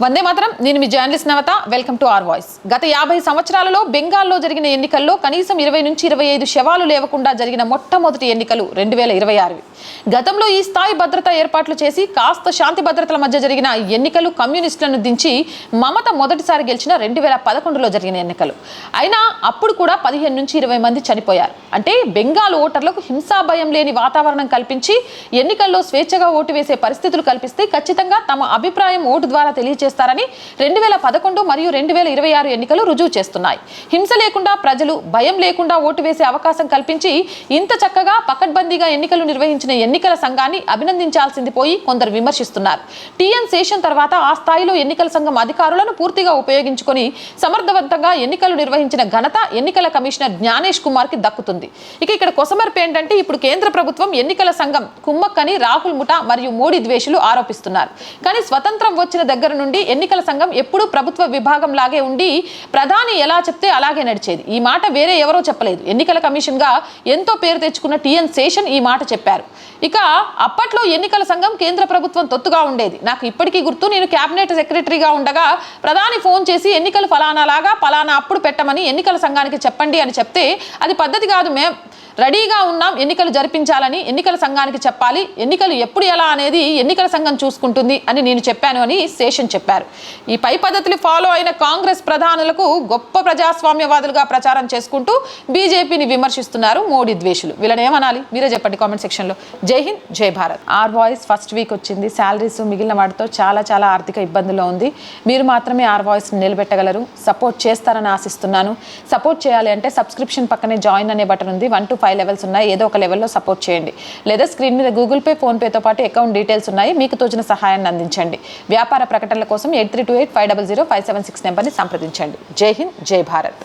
వందే మాత్రం. నేను మీ journalist Navata. Welcome to our voice. గత 50 సంవత్సరాలలో బెంగాల్లో జరిగిన ఎన్నికల్లో కనీసం 20 నుంచి 25 శవాలు లేవకుండా జరిగిన మొట్టమొదటి ఎన్నికలు 2026. గతంలో ఈ స్థాయి భద్రతా ఏర్పాట్లు చేసి కాస్త శాంతి భద్రతల మధ్య జరిగిన ఎన్నికలు కమ్యూనిస్టులను దించి మమత మొదటిసారి గెలిచిన 2011లో జరిగిన ఎన్నికలు. అయినా అప్పుడు కూడా 15 నుంచి 20 మంది చనిపోయారు. అంటే బెంగాల్ ఓటర్లకు హింసా భయం లేని వాతావరణం కల్పించి ఎన్నికల్లో స్వేచ్ఛగా ఓటు వేసే పరిస్థితులు కల్పిస్తే ఖచ్చితంగా తమ అభిప్రాయం ఓటు ద్వారా చేస్తారని 2011 మరియు 2026 ఎన్నికలు రుజువు చేస్తున్నాయి. హింస లేకుండా ప్రజలు భయం లేకుండా ఓటు వేసే అవకాశం కల్పించి ఇంత చక్కగా పకడ్బందీగా ఎన్నికలు నిర్వహించిన ఎన్నికల సంఘాన్ని అభినందించాల్సింది పోయి కొందరు విమర్శిస్తున్నారు. టీఎన్ శేషన్ తర్వాత ఆ స్థాయిలో ఎన్నికల సంఘం అధికారులను పూర్తిగా ఉపయోగించుకొని సమర్థవంతంగా ఎన్నికలు నిర్వహించిన ఘనత ఎన్నికల కమిషనర్ జ్ఞానేష్ కుమార్ కి దక్కుతుంది. ఇక్కడ కొసమర్పు ఏంటంటే ఇప్పుడు కేంద్ర ప్రభుత్వం ఎన్నికల సంఘం కుమ్మక్కని రాహుల్ ముఠా మరియు మోడీ ద్వేషులు ఆరోపిస్తున్నారు. కానీ స్వతంత్రం వచ్చిన దగ్గర నుండి ఎన్నికల సంఘం ఎప్పుడూ ప్రభుత్వ విభాగం లాగే ఉండి ప్రధాని ఎలా చెప్తే అలాగే నడిచేది. ఈ మాట వేరే ఎవరో చెప్పలేదు. ఎన్నికల కమిషన్ గా ఎంతో పేరు తెచ్చుకున్న టీఎన్ శేషన్ ఈ మాట చెప్పారు. అప్పట్లో ఎన్నికల సంఘం కేంద్ర ప్రభుత్వం తొత్తుగా ఉండేది. నాకు ఇప్పటికీ గుర్తు. నేను కేబినెట్ సెక్రటరీగా ఉండగా ప్రధాని ఫోన్ చేసి ఎన్నికలు ఫలానా అప్పుడు పెట్టమని ఎన్నికల సంఘానికి చెప్పండి అని చెప్తే అది పద్ధతి కాదు, మేము రెడీగా ఉన్నాం ఎన్నికలు జరిపించాలని ఎన్నికల సంఘానికి చెప్పాలి, ఎన్నికలు ఎప్పుడు ఎలా అనేది ఎన్నికల సంఘం చూసుకుంటుంది అని నేను చెప్పాను అని శేషన్ చెప్పారు. ఈ పై పద్ధతులు ఫాలో అయిన కాంగ్రెస్ ప్రధానులకు గొప్ప ప్రజాస్వామ్యవాదులుగా ప్రచారం చేసుకుంటూ బీజేపీని విమర్శిస్తున్నారు మోడీ ద్వేషులు. వీళ్ళని ఏమనాలి మీరే చెప్పండి కామెంట్ సెక్షన్లో. జై హింద్, జై Bharat. Our voice first week వచ్చింది. శాలరీస్ మిగిలిన వాటితో చాలా ఆర్థిక ఇబ్బందుల్లో ఉంది. మీరు మాత్రమే ఆర్ వాయిస్ నిలబెట్టగలరు. సపోర్ట్ చేస్తారని ఆశిస్తున్నాను. సపోర్ట్ చేయాలి అంటే సబ్స్క్రిప్షన్ పక్కనే జాయిన్ అనే బటన్ ఉంది. 1 to 5 లెవెల్స్ ఉన్నాయి. ఏదో ఒక లెవెల్లో సపోర్ట్ చేయండి. లేదా స్క్రీన్ మీద గూగుల్ పే, ఫోన్ పేతో పాటు అకౌంట్ డీటెయిల్స్ ఉన్నాయి. మీకు తోచిన సహాయాన్ని అందించండి. వ్యాపార ప్రకటనల కోసం 8328500576 నెంబర్ని సంప్రదించండి. జై హింద్, జై భారత్.